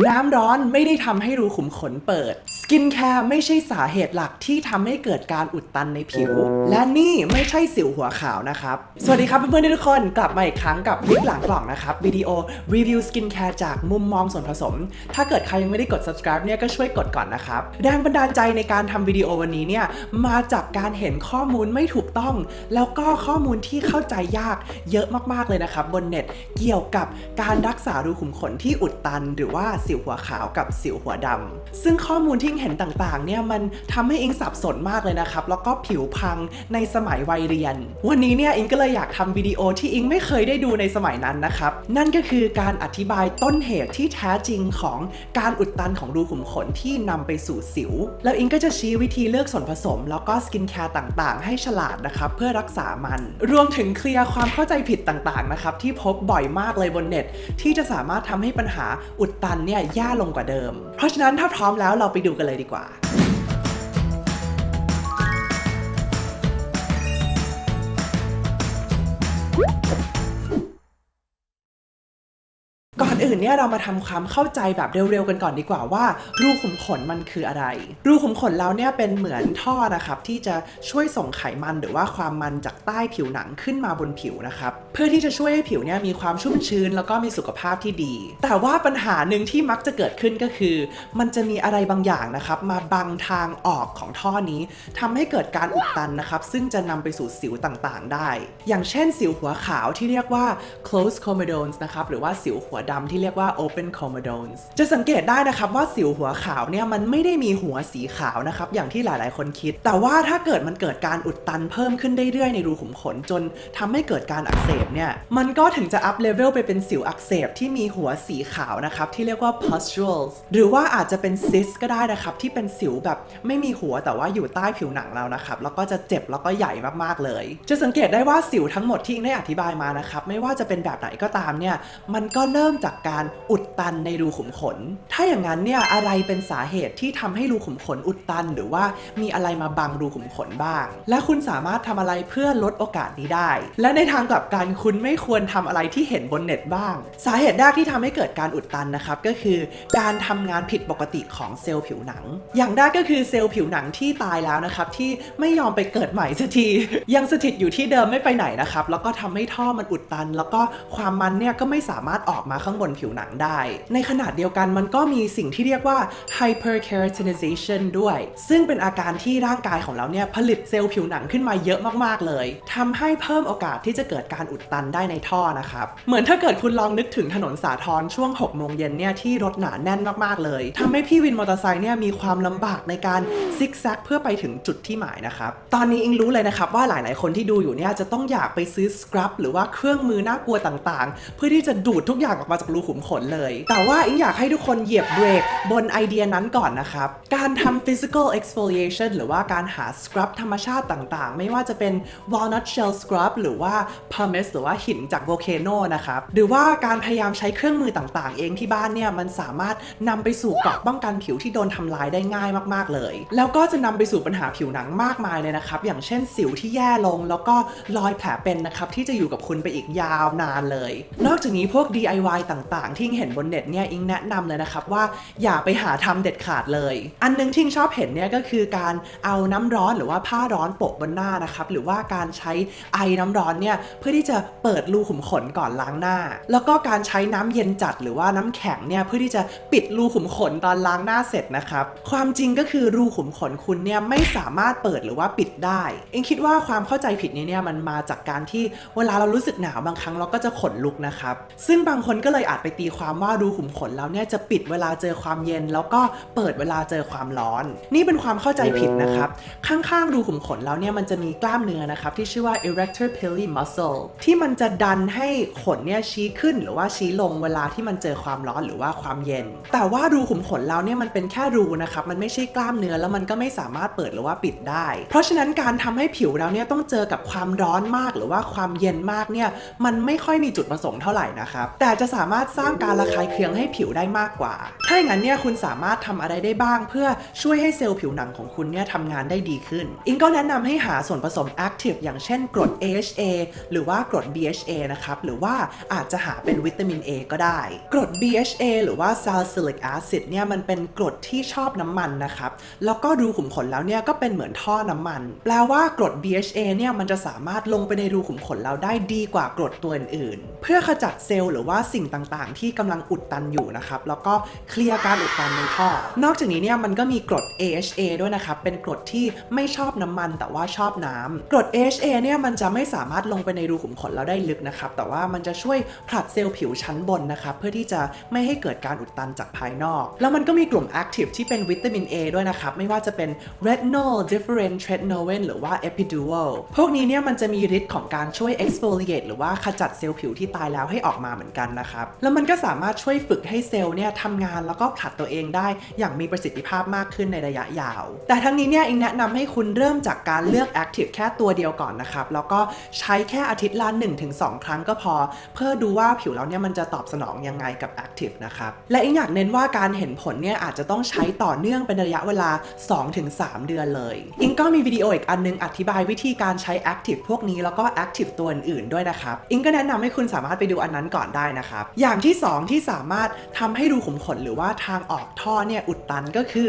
น้ำร้อนไม่ได้ทำให้รูขุมขนเปิดสกินแคร์ไม่ใช่สาเหตุหลักที่ทำให้เกิดการอุดตันในผิวและนี่ไม่ใช่สิวหัวขาวนะครับสวัสดีครับเพื่อนๆทุกคนกลับมาอีกครั้งกับลิปหลังกล่องนะครับวิดีโอรีวิวสกินแคร์จากมุมมองส่วนผสมถ้าเกิดใครยังไม่ได้กด subscribe เนี่ยก็ช่วยกดก่อนนะครับแรงบันดาลใจในการทำวิดีโอวันนี้เนี่ยมาจากการเห็นข้อมูลไม่ถูกต้องแล้วก็ข้อมูลที่เข้าใจยากเยอะมากๆเลยนะครับบนเน็ตเกี่ยวกับการรักษารูขุมขนที่อุดตันหรือว่าสิวหัวขาวกับสิวหัวดำซึ่งข้อมูลที่เห็นต่างๆเนี่ยมันทำให้อิงสับสนมากเลยนะครับแล้วก็ผิวพังในสมัยวัยเรียนวันนี้เนี่ยอิงก็เลยอยากทำวิดีโอที่อิงไม่เคยได้ดูในสมัยนั้นนะครับนั่นก็คือการอธิบายต้นเหตุที่แท้จริงของการอุดตันของรูขุมขนที่นำไปสู่สิวแล้วอิงก็จะชี้วิธีเลือกส่วนผสมแล้วก็สกินแคร์ต่างๆให้ฉลาดนะครับเพื่อรักษามันรวมถึงเคลียร์ความเข้าใจผิดต่างๆนะครับที่พบบ่อยมากเลยบนเน็ตที่จะสามารถทำให้ปัญหาอุดตันเนี่ยแย่ลงกว่าเดิมเพราะฉะนั้นถ้าพร้อมแล้วเราไปดูกันเลยดีกว่าก่อนอื่นเนี่ยเรามาทำความเข้าใจแบบเร็วๆกันก่อนดีกว่าว่ารูขุมขนมันคืออะไรรูขุมขนเราเนี่ยเป็นเหมือนท่อนะครับที่จะช่วยส่งไขมันหรือว่าความมันจากใต้ผิวหนังขึ้นมาบนผิวนะครับเพื่อที่จะช่วยให้ผิวเนี่ยมีความชุ่มชื้นแล้วก็มีสุขภาพที่ดีแต่ว่าปัญหาหนึ่งที่มักจะเกิดขึ้นก็คือมันจะมีอะไรบางอย่างนะครับมาบังทางออกของท่อนี้ทำให้เกิดการอุดตันนะครับซึ่งจะนำไปสู่สิวต่างๆได้อย่างเช่นสิวหัวขาวที่เรียกว่า closed comedones นะครับหรือว่าสิวหัวดำที่เรียกว่า open comedones จะสังเกตได้นะครับว่าสิวหัวขาวเนี่ยมันไม่ได้มีหัวสีขาวนะครับอย่างที่หลายๆคนคิดแต่ว่าถ้าเกิดมันเกิดการอุดตันเพิ่มขึ้นเรื่อยๆในรูขุมขนจนทำให้เกิดการอักเสบเนี่ยมันก็ถึงจะอัพเลเวลไปเป็นสิวอักเสบที่มีหัวสีขาวนะครับที่เรียกว่า pustules หรือว่าอาจจะเป็น cyst ก็ได้นะครับที่เป็นสิวแบบไม่มีหัวแต่ว่าอยู่ใต้ผิวหนังเรานะครับแล้วก็จะเจ็บแล้วก็ใหญ่มากๆเลยจะสังเกตได้ว่าสิวทั้งหมดที่ได้อธิบายมานะครับไม่ว่าจะเป็นแบบไหนก็ตามเนี่ยมันก็เริ่มจากการอุดตันในรูขุมขนถ้าอย่างนั้นเนี่ยอะไรเป็นสาเหตุที่ทำให้รูขุมขนอุดตันหรือว่ามีอะไรมาบังรูขุมขนบ้างและคุณสามารถทำอะไรเพื่อลดโอกาสนี้ได้และในทางกลับกันคุณไม่ควรทำอะไรที่เห็นบนเน็ตบ้างสาเหตุแรกที่ทำให้เกิดการอุดตันนะครับก็คือการทำงานผิดปกติของเซลล์ผิวหนังอย่างแรกก็คือเซลล์ผิวหนังที่ตายแล้วนะครับที่ไม่ยอมไปเกิดใหม่สักทียังสถิตอยู่ที่เดิมไม่ไปไหนนะครับแล้วก็ทำให้ท่อมันอุดตันแล้วก็ความมันเนี่ยก็ไม่สามารถออกมาข้างบนผิวหนังได้ในขณะเดียวกันมันก็มีสิ่งที่เรียกว่า hyperkeratinization ด้วยซึ่งเป็นอาการที่ร่างกายของเราเนี่ยผลิตเซลล์ผิวหนังขึ้นมาเยอะมากๆเลยทำให้เพิ่มโอกาสที่จะเกิดการอุดตันได้ในท่อนะครับเหมือนถ้าเกิดคุณลองนึกถึงถนนสาทรช่วง 6 โมงเย็นเนี่ยที่รถหนาแน่นมากๆเลยทำให้พี่วินมอเตอร์ไซค์เนี่ยมีความลำบากในการซิกแซกเพื่อไปถึงจุดที่หมายนะครับตอนนี้อิงรู้เลยนะครับว่าหลายๆคนที่ดูอยู่เนี่ยจะต้องอยากไปซื้อสครับหรือว่าเครื่องมือน่ากลัวต่างๆเพื่อที่จะดูดทุกอย่างออกมาจากรูขุมขนเลยแต่ว่าอิงอยากให้ทุกคนเหยียบเบรกบนไอเดียนั้นก่อนนะครับการทำ physical exfoliation หรือว่าการหาสครับธรรมชาติต่างๆไม่ว่าจะเป็น walnut shell scrub หรือว่า pumice หรือว่าหินจาก volcano นะครับหรือว่าการพยายามใช้เครื่องมือต่างๆเองที่บ้านเนี่ยมันสามารถนำไปสู่เกราะป้องกันผิวที่โดนทำลายได้ง่ายมากๆเลยแล้วก็จะนำไปสู่ปัญหาผิวหนังมากมายเลยนะครับอย่างเช่นสิวที่แย่ลงแล้วก็รอยแผลเป็นนะครับที่จะอยู่กับคุณไปอีกยาวนานเลยนอกจากนี้พวก DIY ต่างๆที่เห็นบนเน็ตเนี่ยอิงแนะนำเลยนะครับว่าอย่าไปหาทำเด็ดขาดเลยอันนึงที่ชอบเห็นเนี่ยก็คือการเอาน้ำร้อนหรือว่าผ้าร้อนโปะบนหน้านะครับหรือว่าการใช้ไอน้ำร้อนเนี่ยเพื่อที่จะเปิดรูขุมขนก่อนล้างหน้าแล้วก็การใช้น้ำเย็นจัดหรือว่าน้ำแข็งเนี่ยเพื่อที่จะปิดรูขุมขนตอนล้างหน้าเสร็จนะครับความจริงก็คือรูขุมขนคุณเนี่ยไม่สามารถเปิดหรือว่าปิดได้เองคิดว่าความเข้าใจผิดนี้เนี่ยมันมาจากการที่เวลาเรารู้สึกหนาวบางครั้งเราก็จะขนลุกนะครับซึ่งบางคนก็เลยอาจไปตีความว่ารูขุมขนเราเนี่ยจะปิดเวลาเจอความเย็นแล้วก็เปิดเวลาเจอความร้อนนี่เป็นความเข้าใจผิดนะครับข้างๆรูขุมขนเราเนี่ยมันจะมีกล้ามเนื้อนะครับที่ชื่อว่า erector pili muscle ที่มันจะดันให้ขนเนี่ยชี้ขึ้นหรือว่าชี้ลงเวลาที่มันเจอความร้อนหรือว่าความเย็นแต่ว่ารูขุมขนเราเนี่ยมันเป็นแค่รูนะครับมันไม่ใช่กล้ามเนื้อแล้วมันก็ไม่สามารถเปิดหรือว่าปิดได้เพราะฉะนั้นการทำให้ผิวเราเนี่ยต้องเจอกับความร้อนมากหรือว่าความเย็นมากเนี่ยมันไม่ค่อยมีจุดประสงค์เท่าไหร่นะครับแต่จะสามารถสร้าง ร้างการระคายเคืองให้ผิวได้มากกว่าถ้าอย่างนั้นเนี่ยคุณสามารถทำอะไรได้บ้างเพื่อช่วยให้เซลล์ผิวหนังของคุณเนี่ยทำงานได้ดีขึ้นอิงก็แนะนำให้หาส่วนผสม Active อย่างเช่นกรด AHA หรือว่ากรด BHA นะครับหรือว่าอาจจะหาเป็นวิตามิน A ก็ได้กรด BHA หรือว่า Salicylic Acid เนี่ยมันเป็นกรดที่ชอบน้ำมันนะครับแล้วก็รูขุมขนแล้วเนี่ยก็เป็นเหมือนท่อน้ำมันแปลว่ากรด BHA เนี่ยมันจะสามารถลงไปในรูขุมขนเราได้ดีกว่ากรดตัวอื่นๆเพื่อขจัดเซลล์หรือว่าสิ่งต่างๆที่กำลังอุดตันอยู่นะครับแล้วก็เคลียร์การอุดตันในท่อนอกจากนี้เนี่ยมันก็มีกรด AHA ด้วยนะครับเป็นกรดที่ไม่ชอบน้ำมันแต่ว่าชอบน้ำกรด AHA เนี่ยมันจะไม่สามารถลงไปในรูขุมขนเราได้ลึกนะครับแต่ว่ามันจะช่วยผลัดเซลล์ผิวชั้นบนนะครับเพื่อที่จะไม่ให้เกิดการอุดตันจากภายนอกแล้วมันก็มีกลุ่ม Active ที่เป็นวิตามิน A ด้วยนะครับไม่ว่าจะเป็น Retinol, Diphenhydramine หรือว่า Epiduo พวกนี้เนี่ยมันจะมีฤทธิ์ของการช่วย exfoliate หรือว่าขจัดเซลล์ผิวที่ตายแล้วให้ออกมาเหมือนกันนะครับแล้วมันก็สามารถช่วยฝึกให้เซลล์เนี่ยทำงานแล้วก็ผลัดตัวเองได้อย่างมีประสิทธิภาพมากขึ้นในระยะยาวแต่ทั้งนี้เนี่ยอิงแนะนำให้คุณเริ่มจากการเลือก Active แค่ตัวเดียวก่อนนะครับแล้วก็ใช้แค่อาทิตย์ละ 1-2 ครั้งก็พอเพื่อดูว่าผิวเราเนี่ยมันจะตอบสนองยังไงกับ Active นะครับและอิงอยากเน้นว่าการเห็นผลเนี่ยอาจจะต้องใช้ต่อเนื่องเป็นระยะเวลา 2-3 เดือนเลยอิงก็มีวิดีโออีกอันนึงอธิบายวิธีการใช้ Active พวกนี้แล้วก็ Active ตัวอื่นๆด้วยนะครับอิงก็แนะนำให้คุณสามารถไปดูอันนั้นก่อนได้นะครับอย่างที่2ที่สามารถทำให้รูขุมขนหรือว่าทางออกท่อเนี่ยอุดตันก็คือ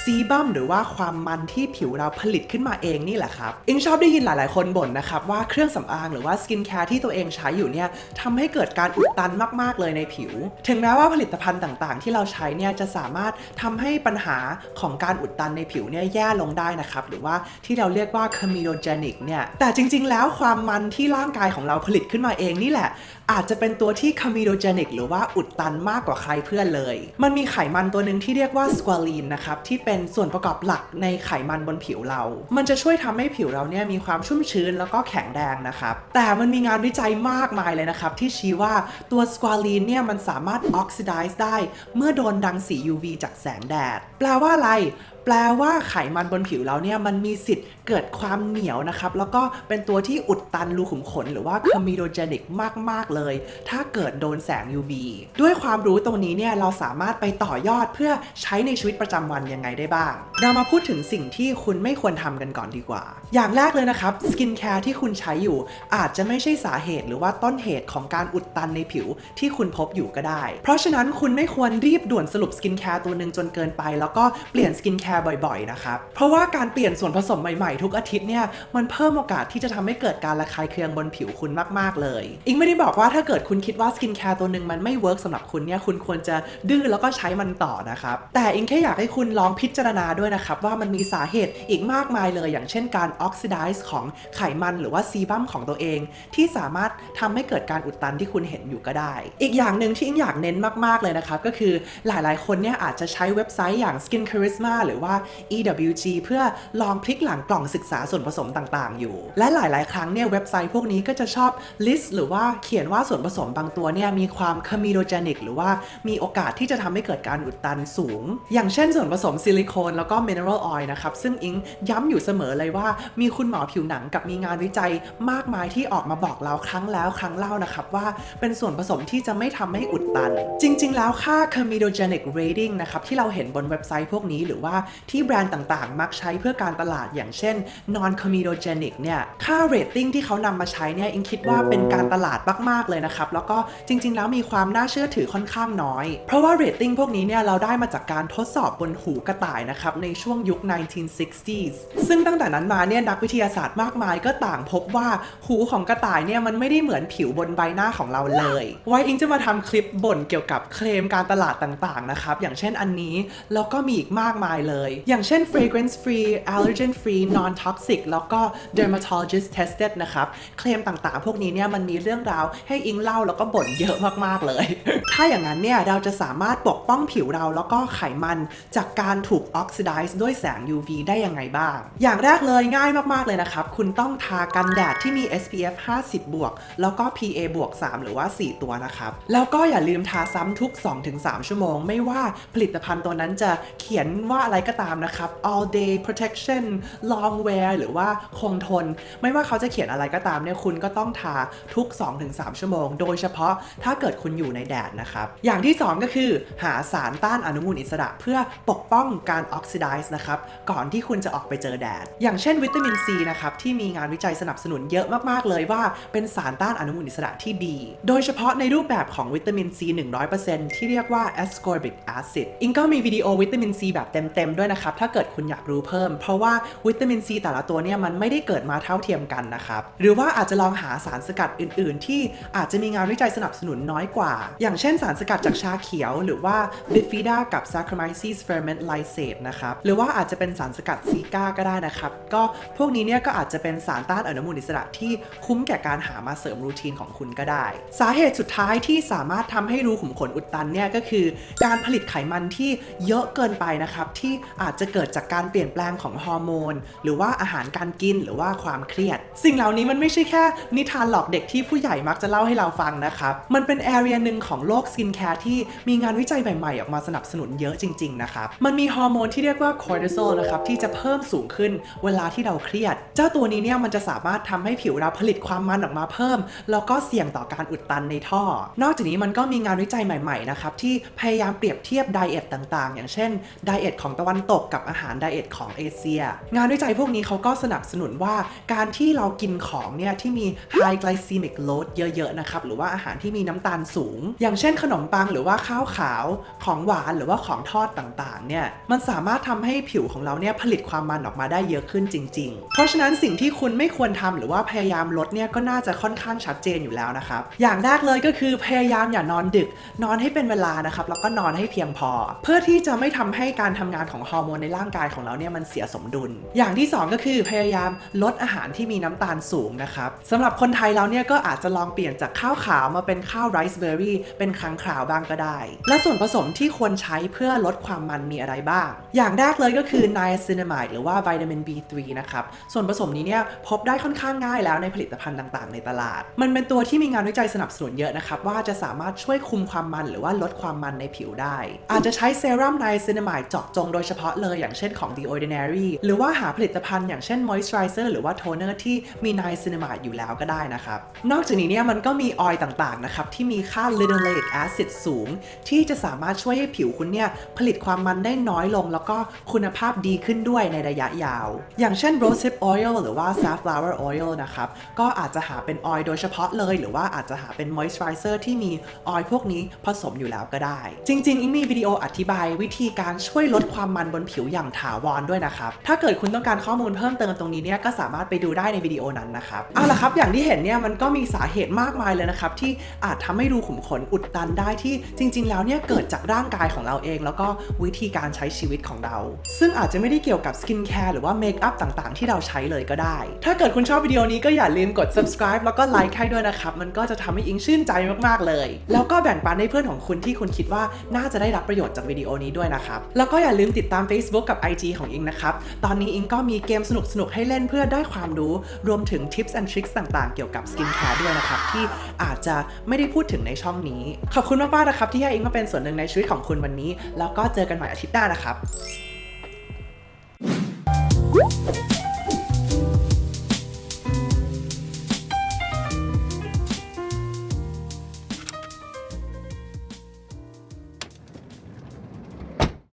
ซีบัมหรือว่าความมันที่ผิวเราผลิตขึ้นมาเองนี่แหละครับอิงชอบได้ยินหลายๆคนบ่นนะครับว่าเครื่องสำอางหรือว่าสกินแคร์ที่ตัวเองใช้อยู่เนี่ยทำให้เกิดการอุดตันมากๆเลยในผิวถึงแม้ว่าผลิตภัณฑ์ต่างๆที่เราใช้เนี่ยจะสามารถทำให้ปัญหาของการอุดตันในผิวเนี่ยแย่ลงได้นะครับหรือว่าที่เราเรียกว่า comedogenic เนี่ยแต่จริงๆแล้วความมันที่ร่างกายของเราผลิตขึ้นมาเองนี่แหละอาจจะเป็นตัวที่ comedogenic หรือว่าอุดตันมากกว่าใครเพื่อนเลยมันมีไขมันตัวหนึ่งที่เรียกว่า squalene นะครับที่เป็นส่วนประกอบหลักในไขมันบนผิวเรามันจะช่วยทำให้ผิวเราเนี่ยมีความชุ่มชื้นแล้วก็แข็งแรงนะครับแต่มันมีงานวิจัยมากมายเลยนะครับที่ชี้ว่าตัว squalene เนี่ยมันสามารถ oxidize ได้เมื่อโดนรังสี UV จากแสงแดดแปลว่าอะไรแปลว่าไขมันบนผิวเราเนี่ยมันมีสิทธิ์เกิดความเหนียวนะครับแล้วก็เป็นตัวที่อุดตันรูขุมขนหรือว่า comedogenic มากๆเลยถ้าเกิดโดนแสง UV ด้วยความรู้ตรงนี้เนี่ยเราสามารถไปต่อยอดเพื่อใช้ในชีวิตประจำวันยังไงได้บ้างเรามาพูดถึงสิ่งที่คุณไม่ควรทำกันก่อนดีกว่าอย่างแรกเลยนะครับสกินแคร์ที่คุณใช้อยู่อาจจะไม่ใช่สาเหตุหรือว่าต้นเหตุของการอุดตันในผิวที่คุณพบอยู่ก็ได้เพราะฉะนั้นคุณไม่ควรรีบด่วนสรุปสกินแคร์ตัวหนึ่งจนเกินไปแล้วก็เปลี่ยนสกินแคร์บ่อยๆนะครับเพราะว่าการเปลี่ยนส่วนผสมใหม่ๆทุกอาทิตย์เนี่ยมันเพิ่มโอกาสที่จะทำให้เกิดการระคายเคืองบนผิวคุณมากๆเลยอิงไม่ได้บอกว่าถ้าเกิดคุณคิดว่าสกินแคร์ตัวหนึ่งมันไม่เวิร์กสำหรับคุณเนี่ยคุณควรจะดื้อแล้วก็ใช้มันต่อนะครับแต่อิงแค่อยากให้คุณลองพิจารณาด้วยนะครับว่ามันมีสาเหตุอีกมากมายเลยอย่างเช่นการออกซิไดซ์ของไขมันหรือว่าซีบัมของตัวเองที่สามารถทำให้เกิดการอุดตันที่คุณเห็นอยู่ก็ได้อีกอย่างหนึ่งที่อิงอยากเน้นมากๆเลยนะครับก็คือหลายๆคนเนี่ยอาจจะใช้เว็บไซต์อย่าง Skin Charisma หรือว่า EWG เพื่อลองพลิกหลังกล่องศึกษาส่วนผสมต่างๆอยู่และหลายๆครั้งเนี่ยเว็บไซต์พวกนี้ก็จะชอบ list หรือว่าเขียนว่าส่วนผสมบางตัวเนี่ยมีความ comedogenic หรือว่ามีโอกาสที่จะทำให้เกิดการอุดตันสูงอย่างเช่นส่วนผสมซิลิโคนแล้วก็ mineral oil นะครับซึ่งอิงย้ำอยู่เสมอเลยว่ามีคุณหมอผิวหนังกับมีงานวิจัยมากมายที่ออกมาบอกเราครั้งแล้วครั้งเล่านะครับว่าเป็นส่วนผสมที่จะไม่ทำให้อุดตันจริงๆแล้วค่า comedogenic rating นะครับที่เราเห็นบนเว็บไซต์พวกนี้หรือว่าที่แบรนด์ต่างๆมักใช้เพื่อการตลาดอย่างเช่น non comedogenic เนี่ยค่า rating ที่เขานำมาใช้เนี่ยอิงคิดว่าเป็นการตลาดมากๆเลยนะครับแล้วก็จริงๆแล้วมีความน่าเชื่อถือค่อนข้างน้อยเพราะว่า rating พวกนี้เนี่ยเราได้มาจากการทดสอบบนหูกระต่ายนะครับในช่วงยุค 1960s ซึ่งตั้งแต่นั้นมาเนี่ยนักวิทยาศาสตร์มากมายก็ต่างพบว่าหูของกระต่ายเนี่ยมันไม่ได้เหมือนผิวบนใบหน้าของเราเลยไว้อิงจะมาทำคลิปบ่นเกี่ยวกับเคลมการตลาดต่างๆนะครับอย่างเช่นอันนี้แล้วก็มีอีกมากมายเลยอย่างเช่น fragrance free allergen free non toxic แล้วก็ dermatologist tested นะครับเคลมต่างๆพวกนี้เนี่ยมันมีเรื่องราวให้อิงเล่าแล้วก็บ่นเยอะมากๆเลย ถ้าอย่างนั้นเนี่ยเราจะสามารถปกป้องผิวเราแล้วก็ไขมันจากการถูกออกซิไดซ์ด้วยแสง UV ได้ยังไงบ้างอย่างแรกเลยง่ายมากๆเลยนะครับคุณต้องทากันแดดที่มี SPF 50 บวกแล้วก็ PA บวก 3 หรือว่า 4 ตัวนะครับแล้วก็อย่าลืมทาซ้ำทุก 2-3 ชั่วโมงไม่ว่าผลิตภัณฑ์ตัวนั้นจะเขียนว่าอะไรก็ตามนะครับ all day protection long wear หรือว่าคงทนไม่ว่าเขาจะเขียนอะไรก็ตามเนี่ยคุณก็ต้องทาทุก 2-3 ชั่วโมงโดยเฉพาะถ้าเกิดคุณ อยู่ในแดดนะครับอย่างที่2ก็คือหาสารต้านอนุมูลอิสระเพื่อปกป้องการออกซิไดซ์นะครับก่อนที่คุณจะออกไปเจอแดดอย่างเช่นวิตามินซีนะครับที่มีงานวิจัยสนับสนุนเยอะมากๆเลยว่าเป็นสารต้านอนุมูลอิสระที่ดีโดยเฉพาะในรูปแบบของวิตามินซี 100% ที่เรียกว่า ascorbic acid อิงก็มีวิดีโอวิตามินซีแบบเต็มๆด้วยนะครับถ้าเกิดคุณอยากรู้เพิ่มเพราะว่าวิตามินซีแต่ละตัวเนี่ยมันไม่ได้เกิดมาเท่าเทียมกันนะครับหรือว่าอาจจะลองหาสารสกัดอื่นๆที่อาจจะมีงานวิจัยสนับสนุนน้อยกว่าอย่างเช่นสารสกัดจากชาเขียวหรือว่า bifida กับ Saccharomyces ferment lysate นะครับหรือว่าอาจจะเป็นสารสกัดซีก้าก็ได้นะครับก็พวกนี้เนี่ยก็อาจจะเป็นสารต้านอนุมูลอิสระที่คุ้มแก่การหามาเสริมรูทีนของคุณก็ได้สาเหตุสุดท้ายที่สามารถทำให้รูขุมขนอุดตันเนี่ยก็คือการผลิตไขมันที่เยอะเกินไปนะครับที่อาจจะเกิดจากการเปลี่ยนแปลงของฮอร์โมนหรือว่าอาหารการกินหรือว่าความเครียดสิ่งเหล่านี้มันไม่ใช่แค่นิทานหลอกเด็กที่ผู้ใหญ่มักจะเล่าให้เราฟังนะครับมันเป็นแอเรียหนึ่งของโลกสกินแคร์ที่มีงานวิจัยใหม่ๆออกมาสนับสนุนเยอะจริงๆนะครับมันมีฮอร์โมนที่เรียกว่าคอร์ติซอลนะครับที่จะเพิ่มสูงขึ้นเวลาที่เราเครียดเจ้าตัวนี้เนี่ยมันจะสามารถทำให้ผิวเราผลิตความมันออกมาเพิ่มแล้วก็เสี่ยงต่อการอุดตันในท่อนอกจากนี้มันก็มีงานวิจัยใหม่ๆนะครับที่พยายามเปรียบเทียบไดเอทต่างๆอย่างเช่นไดเอทของตะวันตกกับอาหารไดเอทของเอเชียงานวิจัยพวกนี้เขาก็สนับสนุนว่าการที่เรากินของเนี่ยที่มี high glycemic load เยอะๆนะครับหรือว่าอาหารที่มีน้ำตาลสูงอย่างเช่นขนมปังหรือว่าข้าวขาวของหวานหรือว่าของทอดต่างๆเนี่ยมันสามารถทำให้ผิวของเราเนี่ยผลิตความมันออกมาได้เยอะขึ้นจริงๆเพราะฉะนั้นสิ่งที่คุณไม่ควรทำหรือว่าพยายามลดเนี่ยก็น่าจะค่อนข้างชัดเจนอยู่แล้วนะครับอย่างแรกเลยก็คือพยายามอย่านอนดึกนอนให้เป็นเวลานะครับแล้วก็นอนให้เพียงพอเพื่อที่จะไม่ทำให้การทำงานของฮอร์โมนในร่างกายของเราเนี่ยมันเสียสมดุลอย่างที่2ก็คือพยายามลดอาหารที่มีน้ำตาลสูงนะครับสำหรับคนไทยเราเนี่ยก็อาจจะลองเปลี่ยนจากข้าวขาวมาเป็นข้าวไรซ์เบอร์รี่เป็นครั้งคราวบ้างก็ได้และส่วนผสมที่ควรใช้เพื่อลดความมันมีอะไรบ้างอย่างแรกเลยก็คือ niacinamide หรือว่าวิตามิน B3 นะครับส่วนผสมนี้เนี่ยพบได้ค่อนข้างง่ายแล้วในผลิตภัณฑ์ต่างๆในตลาดมันเป็นตัวที่มีงานวิจัยสนับสนุนเยอะนะครับว่าจะสามารถช่วยคุมความมันหรือว่าลดความมันในผิวได้อาจจะใช้เซรั่ม niacinamide เจาะจงโดยเฉพาะเลยอย่างเช่นของ The Ordinary หรือว่าหาผลิตภัณฑ์อย่างเช่น moisturizer หรือว่า toner ที่มี niacinamide อยู่แล้วก็ได้นะครับนอกจากนี้เนี่ยมันก็มีออยล์ต่างๆนะครับที่มีค่า linoleic acid สูงที่จะสามารถช่วยให้ผิวคุณเนี่ยผลิตความมันได้น้อยลงแล้วก็คุณภาพดีขึ้นด้วยในระยะยาวอย่างเช่น rosehip oil หรือว่า safflower oil นะครับก็อาจจะหาเป็นออยล์โดยเฉพาะเลยหรือว่าอาจจะหาเป็น moisturizer ที่มีออยล์พวกนี้ผสมอยู่แล้วก็ได้จริงๆมีวิดีโออธิบายวิธีการช่วยลดความมันบนผิวอย่างถาวรด้วยนะครับถ้าเกิดคุณต้องการข้อมูลเพิ่มเติมตรงนี้เนี่ยก็สามารถไปดูได้ในวิดีโอนั้นนะครับเอาล่ะครับอย่างที่เห็นเนี่ยมันก็มีสาเหตุมากมายเลยนะครับที่อาจทำให้รูขุมขนอุดตันได้ที่จริงๆแล้วเนี่ยเกิดจากร่างกายของเราเองแล้วก็วิธีการใช้ชีวิตของเราซึ่งอาจจะไม่ได้เกี่ยวกับสกินแคร์หรือว่าเมคอัพต่างๆที่เราใช้เลยก็ได้ถ้าเกิดคุณชอบวิดีโอนี้ก็อย่าลืมกด subscribe แล้วก็ไลค์ให้ด้วยนะครับมันก็จะทำให้อิงชื่นใจมากๆเลยแล้วก็แบ่งปันให้เพื่อนของคุณที่คุณคิดว่าน่าจะได้รับประโยชน์จากวิดีโอนี้ด้วยนะครับแล้วก็อย่าลืมติดตาม Facebook กับ IG ของอิงนะครับตอนนี้อิงก็มีเกมสนุกๆให้เล่นเพื่อได้ความรู้รวมถึง tips and tricks ต่างๆเกี่ยวกับสกินแคร์ด้วยนะครับที่อาจจะไม่ได้พูดถึงในช่องนี้ขอบคุณมากๆนะครับที่ให้อิงมาเป็นส่วนหนึ่งในชีวิตของคุณวันนี้แล้วก็เจอกันใหม่อาทิตย์หน้านะครับ